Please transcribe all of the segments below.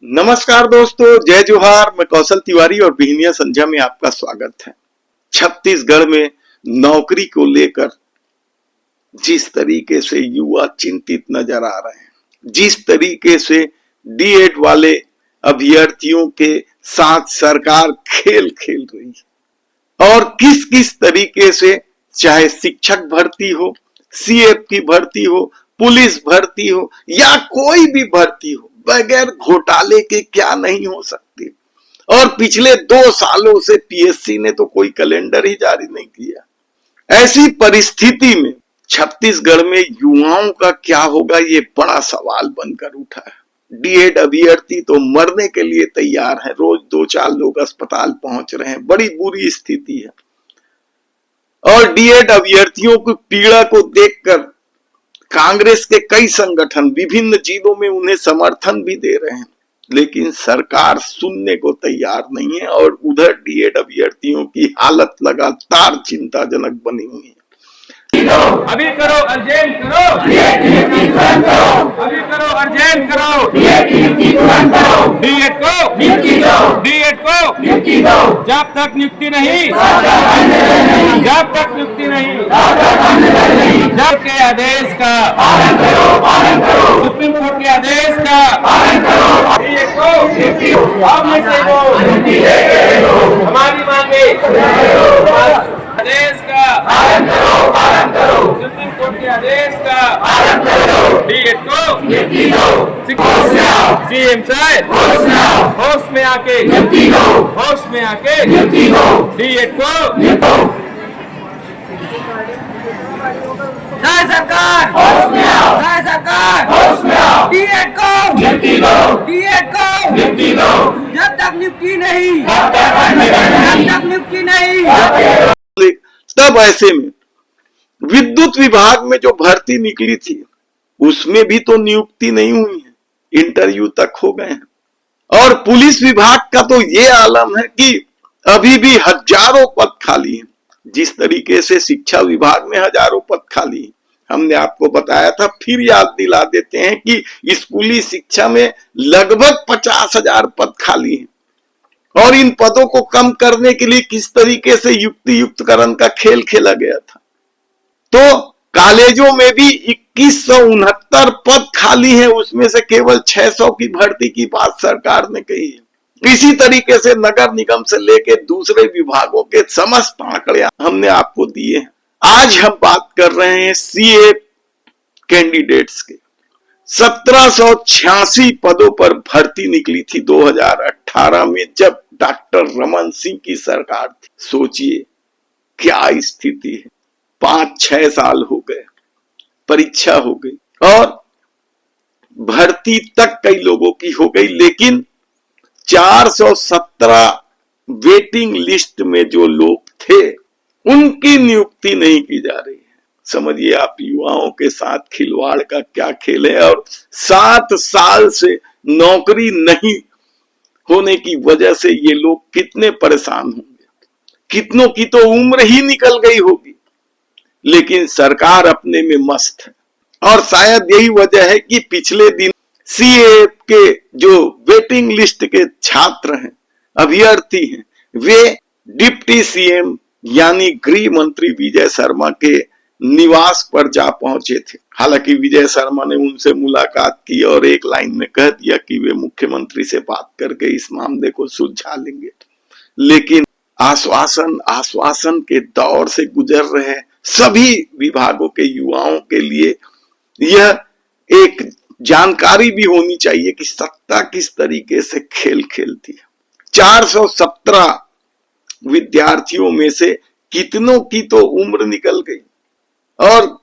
नमस्कार दोस्तों, जय जोहार। मैं कौशल तिवारी और बिहनिया संध्या में आपका स्वागत है। छत्तीसगढ़ में नौकरी को लेकर जिस तरीके से युवा चिंतित नजर आ रहे हैं, जिस तरीके से डीएड वाले अभ्यर्थियों के साथ सरकार खेल खेल रही है और किस किस तरीके से, चाहे शिक्षक भर्ती हो, सीएफ की भर्ती हो, पुलिस भर्ती हो या कोई भी भर्ती हो, बगैर घोटाले के क्या नहीं हो सकती। और पिछले 2 सालों से पीएससी ने तो कोई कैलेंडर ही जारी नहीं किया। ऐसी परिस्थिति में छत्तीसगढ़ में युवाओं का क्या होगा, ये बड़ा सवाल बनकर उठा है। डीएड अभ्यर्थी तो मरने के लिए तैयार है, रोज 2-4 लोग अस्पताल पहुंच रहे हैं, बड़ी बुरी स्थिति है। और डीएड अभ्यर्थियों की पीड़ा को देखकर कांग्रेस के कई संगठन विभिन्न जिलों में उन्हें समर्थन भी दे रहे हैं, लेकिन सरकार सुनने को तैयार नहीं है। और उधर डीएड अभ्यर्थियों की हालत लगातार चिंताजनक बनी हुई है। अभी करो, अर्जेंट करो, अभी करो, अर्जेंट करो, डीएड को जब तक नियुक्ति नहीं, जब तक नियुक्ति नहीं, जब के आदेश का, सुप्रीम कोर्ट के आदेश का, डीएड को आपने से हमारी मांगे, आदेश का पालन करो, सुप्रीम कोर्ट के आदेश का पालन करो, डीएड को सीएम साहब होश में आके, होश में आके डीएड को सरकार, डीएड को जब तक नियुक्ति नहीं, जब तक नियुक्ति नहीं। तब ऐसे में विद्युत विभाग में जो भर्ती निकली थी उसमें भी तो नियुक्ति नहीं हुई है, इंटरव्यू तक हो गए हैं। और पुलिस विभाग का तो ये आलम है कि अभी भी हजारों पद खाली हैं। जिस तरीके से शिक्षा विभाग में हजारों पद खाली हैं, हमने आपको बताया था, फिर याद दिला देते हैं कि स्कूली शिक्षा में लगभग 50,000 पद खाली हैं। और इन पदों को कम करने के लिए किस तरीके से युक्ति युक्तकरण का खेल खेला गया था। तो कॉलेजों में भी 2169 पद खाली हैं, उसमें से केवल 600 की भर्ती की बात सरकार ने कही है। इसी तरीके से नगर निगम से लेकर दूसरे विभागों के समस्त आंकड़े हमने आपको दिए हैं। आज हम बात कर रहे हैं सीए कैंडिडेट्स के। 1786 पदों पर भर्ती निकली थी 2018 में, जब डॉक्टर रमन सिंह की सरकार थी। सोचिए क्या स्थिति है। 5-6 साल हो गए, परीक्षा हो गई और भर्ती तक कई लोगों की हो गई, लेकिन 417 वेटिंग लिस्ट में जो लोग थे उनकी नियुक्ति नहीं की जा रही है। समझिए आप युवाओं के साथ खिलवाड़ का क्या खेल है। और 7 साल से नौकरी नहीं होने की वजह से ये लोग कितने परेशान होंगे, कितनों की तो उम्र ही निकल गई होगी, लेकिन सरकार अपने में मस्त है। और शायद यही वजह है कि पिछले दिन सीए के जो वेटिंग लिस्ट के छात्र हैं, अभ्यर्थी हैं, वे डिप्टी सीएम यानी गृह मंत्री विजय शर्मा के निवास पर जा पहुंचे थे। हालांकि विजय शर्मा ने उनसे मुलाकात की और एक लाइन में कह दिया कि वे मुख्यमंत्री से बात करके इस मामले को सुलझा लेंगे, लेकिन आश्वासन के दौर से गुजर रहे सभी विभागों के युवाओं के लिए यह एक जानकारी भी होनी चाहिए कि सत्ता किस तरीके से खेल खेलती है। 417 विद्यार्थियों में से कितनों की तो उम्र निकल गई और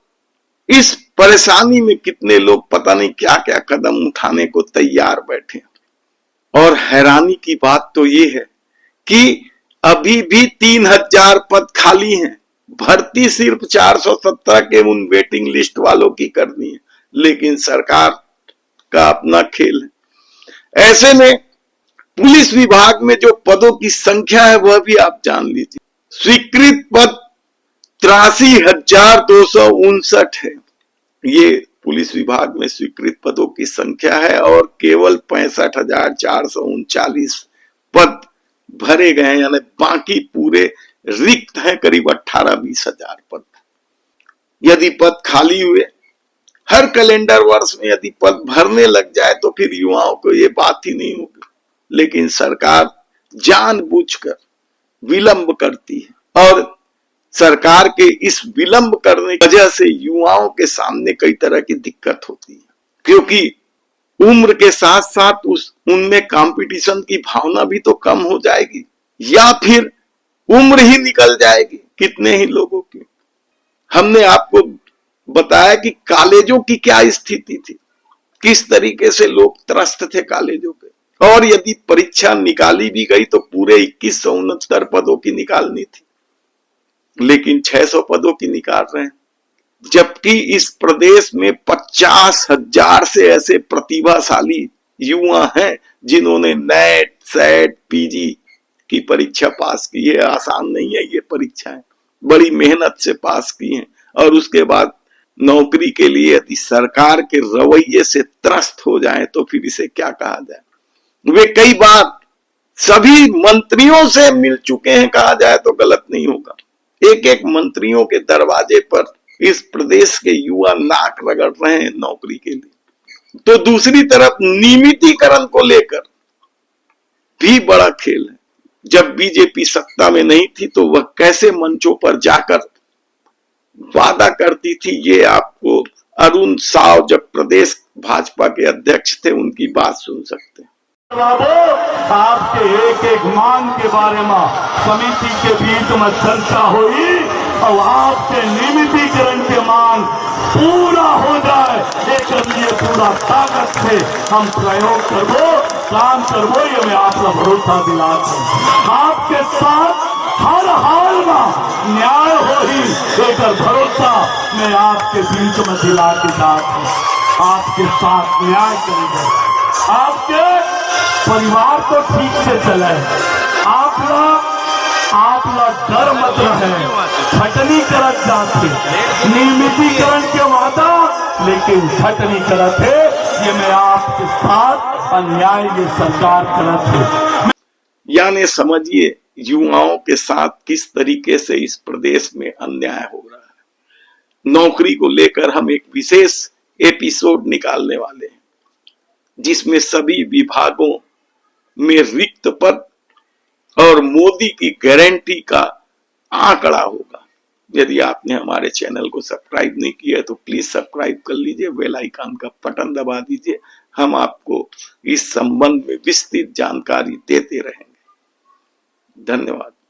इस परेशानी में कितने लोग पता नहीं क्या क्या कदम उठाने को तैयार बैठे। और हैरानी की बात तो ये है कि अभी भी 3000 पद खाली हैं। भर्ती सिर्फ 417 के उन वेटिंग लिस्ट वालों की करनी है, लेकिन सरकार का अपना खेल है। ऐसे में पुलिस विभाग में जो पदों की संख्या है वह भी आप जान लीजिए। स्वीकृत पद 83,259 है। ये पुलिस विभाग में स्वीकृत पदों की संख्या है और केवल 65,439 पद भरे गए हैं, यानी बाकी पूरे रिक्त हैं करीब 18-20 हजार पद। यदि पद खाली हुए, हर कैलेंडर वर्ष में यदि पद भरने लग जाए तो फिर युवाओं को ये बात ही नहीं होगी। लेकिन सरकार जानबूझकर विलंब करती है और सरकार के इस विलंब करने की वजह से युवाओं के सामने कई तरह की दिक्कत होती है, क्योंकि उम्र के साथ साथ उनमें कंपटीशन की भावना भी तो कम हो जाएगी या फिर उम्र ही निकल जाएगी कितने ही लोगों की। हमने आपको बताया कि कॉलेजों की क्या स्थिति थी, किस तरीके से लोग त्रस्त थे कॉलेजों के, और यदि परीक्षा निकाली भी गई तो पूरे 2169 पदों की निकालनी थी, लेकिन 600 पदों की निकाल रहे हैं। जबकि इस प्रदेश में 50,000 से ऐसे प्रतिभाशाली युवा हैं जिन्होंने नेट, सेट, पीजी की परीक्षा पास की है। आसान नहीं है ये परीक्षाएं, बड़ी मेहनत से पास की हैं, और उसके बाद नौकरी के लिए यदि सरकार के रवैये से त्रस्त हो जाए तो फिर इसे क्या कहा जाए। वे कई बार सभी मंत्रियों से मिल चुके हैं, कहा जाए तो गलत नहीं होगा। एक एक मंत्रियों के दरवाजे पर इस प्रदेश के युवा नाक रगड़ रहे हैं नौकरी के लिए। तो दूसरी तरफ नियमितीकरण को लेकर भी बड़ा खेल है। जब बीजेपी सत्ता में नहीं थी तो वह कैसे मंचों पर जाकर वादा करती थी, ये आपको अरुण साव जब प्रदेश भाजपा के अध्यक्ष थे उनकी बात सुन सकते हैं। आपके एक एक मांग के बारे में समिति के बीच में चर्चा हुई और आपके नियमितीकरण के मांग पूरा हो जाए, एक लिए पूरा ताकत से हम प्रयोग करबो, काम करबो, ये मैं आपका भरोसा दिलाता हूं। आपके साथ हर हाल में न्याय हो ही एक भरोसा मैं आपके बीच में दिला के जाता हूं। आपके साथ न्याय करेंगे, आपके परिवार को ठीक से चले, आप लोग डर मत रहे, छटनी करत जाते, नियमितीकरण के वादा लेकिन छटनी करत है, ये मैं आपके साथ अन्याय ये सरकार करत है। यानी समझिए युवाओं के साथ किस तरीके से इस प्रदेश में अन्याय हो रहा है। नौकरी को लेकर हम एक विशेष एपिसोड निकालने वाले हैं जिसमें सभी विभागों में रिक्त पद और मोदी की गारंटी का आंकड़ा होगा। यदि आपने हमारे चैनल को सब्सक्राइब नहीं किया तो प्लीज सब्सक्राइब कर लीजिए, बेल आइकन का बटन दबा दीजिए। हम आपको इस संबंध में विस्तृत जानकारी देते रहेंगे। धन्यवाद।